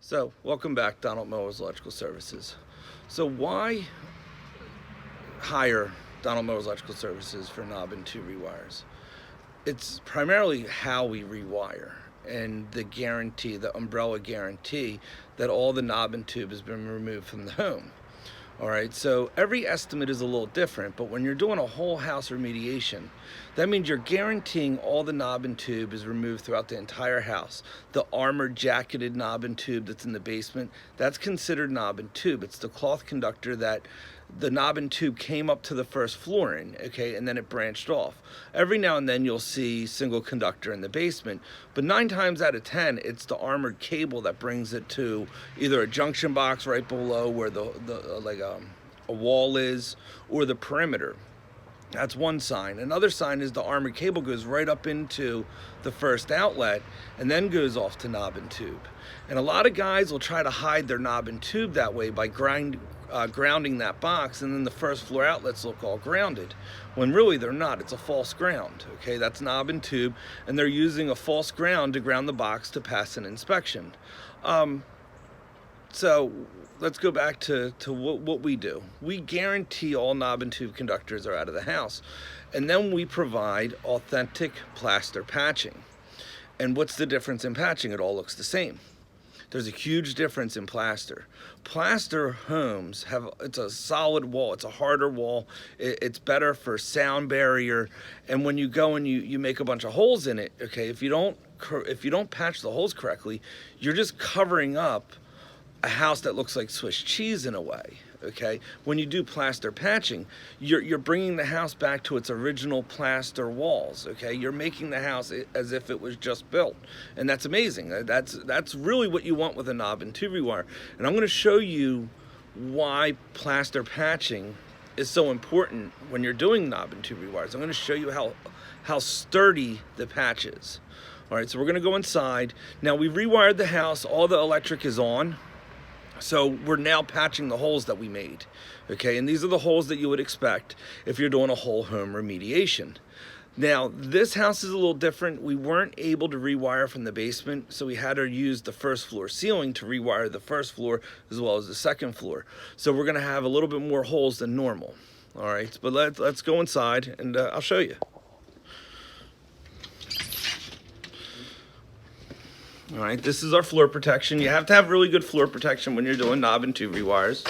So, welcome back, Donald Mowers Electrical Services. So, why hire Donald Mowers Electrical Services for knob and tube rewires? It's primarily how we rewire and the guarantee, the umbrella guarantee that all the knob and tube has been removed from the home. All right, so every estimate is a little different, but when you're doing a whole house remediation, that means you're guaranteeing all the knob and tube is removed throughout the entire house. The armored jacketed knob and tube that's in the basement, that's considered knob and tube. It's the cloth conductor that the knob and tube came up to the first floor in, okay, and then it branched off. Every now and then you'll see single conductor in the basement, but 9 times out of 10, it's the armored cable that brings it to either a junction box right below where a wall is, or the perimeter. That's one sign. Another sign is the armored cable goes right up into the first outlet and then goes off to knob and tube. And a lot of guys will try to hide their knob and tube that way by grounding that box, and then the first floor outlets look all grounded, when really they're not. It's a false ground. Okay, that's knob and tube, and they're using a false ground to ground the box to pass an inspection. So let's go back to what we do. We guarantee all knob and tube conductors are out of the house, and then we provide authentic plaster patching. And what's the difference in patching? It all looks the same. There's a huge difference in plaster. Plaster homes it's a solid wall, it's a harder wall, it's better for sound barrier, and when you go and you make a bunch of holes in it, okay, if you don't patch the holes correctly, you're just covering up a house that looks like Swiss cheese in a way. Okay, when you do plaster patching, you're bringing the house back to its original plaster walls. Okay, you're making the house as if it was just built, and that's amazing. That's really what you want with a knob and tube rewire. And I'm going to show you why plaster patching is so important when you're doing knob and tube rewires. I'm going to show you how sturdy the patch is. All right, so we're going to go inside. Now we've rewired the house. All the electric is on. So we're now patching the holes that we made, okay? And these are the holes that you would expect if you're doing a whole home remediation. Now, this house is a little different. We weren't able to rewire from the basement, so we had to use the first floor ceiling to rewire the first floor as well as the second floor. So we're gonna have a little bit more holes than normal, all right? But let's go inside and I'll show you. All right, this is our floor protection. You have to have really good floor protection when you're doing knob and tube rewires.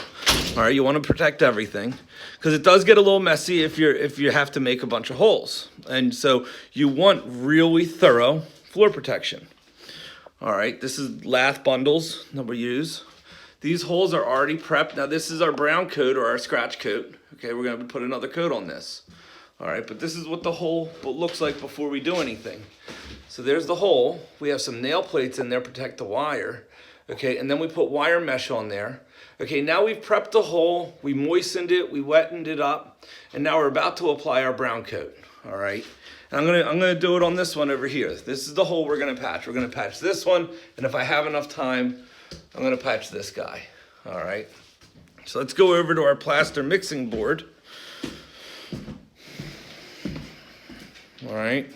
All right, you want to protect everything because it does get a little messy if you have to make a bunch of holes. And so you want really thorough floor protection. All right, this is lath bundles that we use. These holes are already prepped. Now this is our brown coat or our scratch coat. Okay, we're going to put another coat on this. All right, but this is what the hole looks like before we do anything. So there's the hole. We have some nail plates in there to protect the wire. Okay, and then we put wire mesh on there. Okay, now we've prepped the hole, we moistened it, we wetted it up, and now we're about to apply our brown coat. All right, and I'm gonna do it on this one over here. This is the hole we're gonna patch. We're gonna patch this one, and if I have enough time, I'm gonna patch this guy. All right, so let's go over to our plaster mixing board. All right,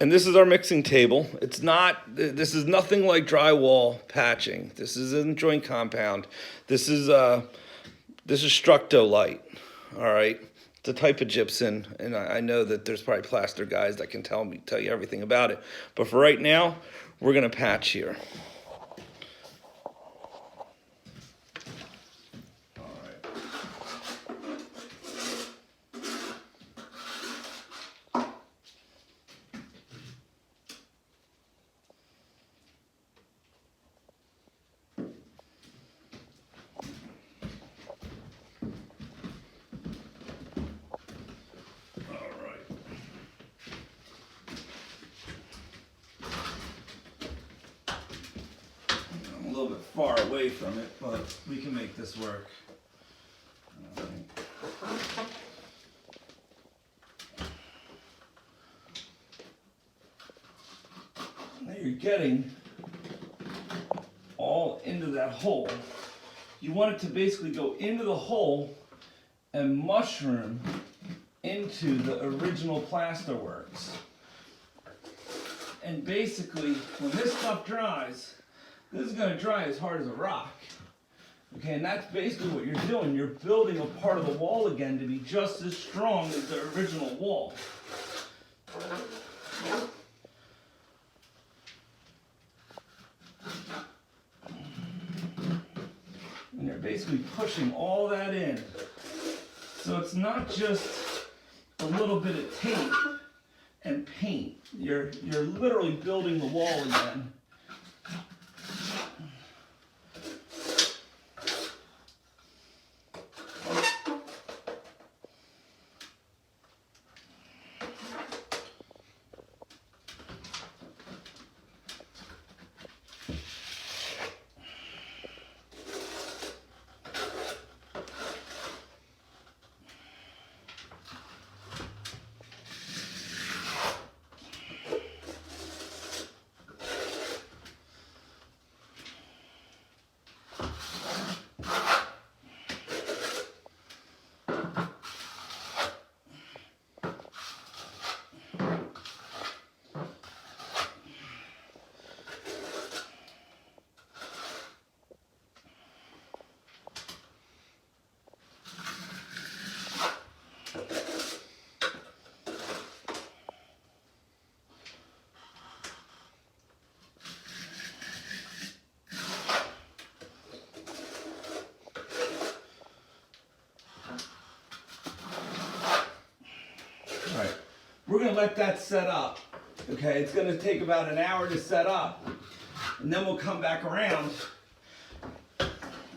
and this is our mixing table. This is nothing like drywall patching. This isn't joint compound. This is Structo Light. All right, it's a type of gypsum, and I know that there's probably plaster guys that can tell you everything about it. But for right now, we're gonna patch here. A little bit far away from it, but we can make this work. All right. Now you're getting all into that hole. You want it to basically go into the hole and mushroom into the original plaster works. And basically, when this stuff dries, This is going to dry as hard as a rock. Okay, and that's basically what you're doing. You're building a part of the wall again to be just as strong as the original wall. And you're basically pushing all that in. So it's not just a little bit of tape and paint. You're literally building the wall again. We're going to let that set up. Okay, it's going to take about an hour to set up. And then we'll come back around.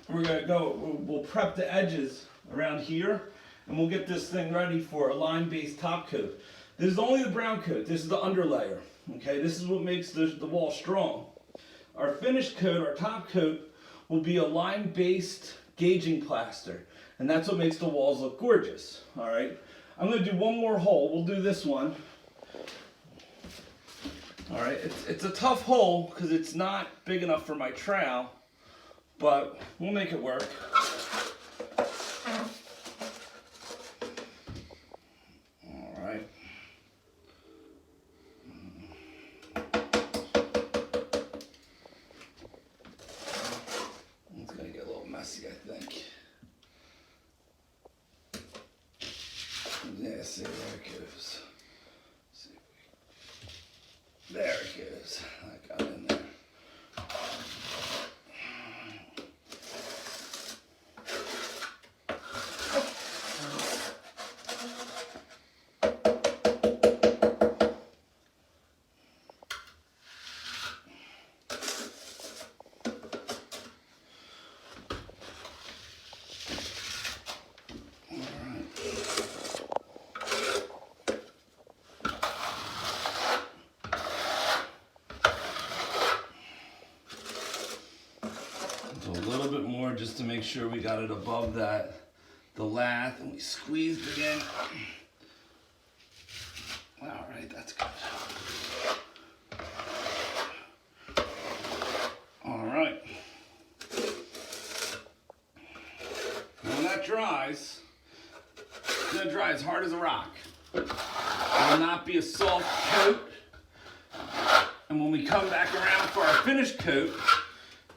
We're going to we'll prep the edges around here. And we'll get this thing ready for a lime-based top coat. This is only the brown coat. This is the underlayer. Okay, this is what makes the wall strong. Our finished coat, our top coat, will be a lime-based gauging plaster. And that's what makes the walls look gorgeous. All right. I'm going to do one more hole. We'll do this one. All right, it's a tough hole because it's not big enough for my trowel, but we'll make it work. All right. It's going to get a little messy, I think. Yeah, see, there it goes. See, there it goes. I got in there. Just to make sure we got it above the lath, and we squeezed it in. All right, that's good. All right. When that dries, it's gonna dry as hard as a rock. It will not be a soft coat. And when we come back around for our finished coat,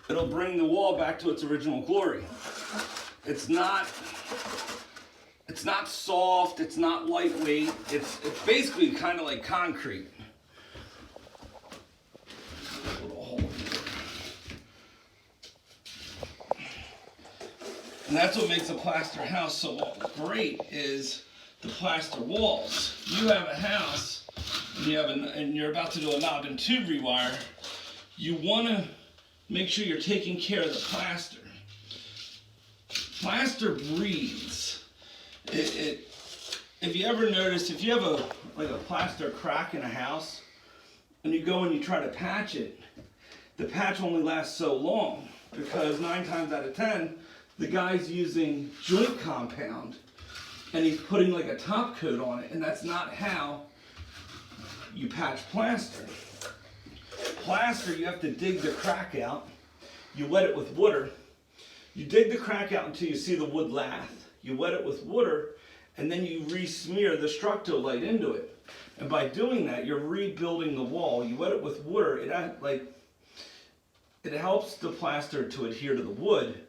it'll bring the wall back to its original glory. It's not soft, it's not lightweight, it's basically kind of like concrete. A little hole here. And that's what makes a plaster house so great, is the plaster walls. You have a house and you're about to do a knob and tube rewire, you want to make sure you're taking care of the plaster. Plaster breathes. If you ever notice, if you have a plaster crack in a house, and you go and you try to patch it, the patch only lasts so long because 9 times out of 10, the guy's using joint compound and he's putting like a top coat on it, and that's not how you patch plaster. Plaster, you have to dig the crack out. You wet it with water. You dig the crack out until you see the wood lath. You wet it with water, and then you re-smear the Structolite into it. And by doing that, you're rebuilding the wall. You wet it with water. it helps the plaster to adhere to the wood,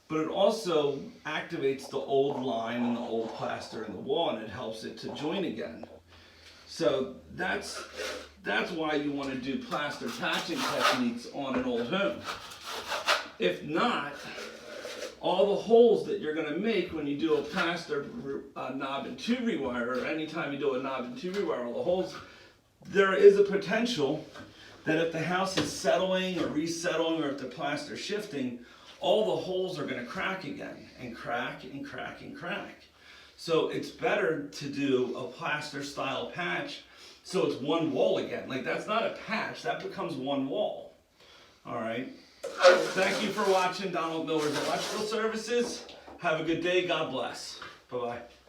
but it also activates the old lime and the old plaster in the wall, and it helps it to join again. So that's why you want to do plaster patching techniques on an old home. If not, all the holes that you're going to make when you do a plaster knob and tube rewire, or anytime you do a knob and tube rewire, all the holes, there is a potential that if the house is settling or resettling, or if the plaster is shifting, all the holes are going to crack again, and crack and crack and crack. So it's better to do a plaster style patch so it's one wall again. Like, that's not a patch, that becomes one wall. All right. Thank you for watching Donald Miller's Electrical Services. Have a good day. God bless. Bye-bye.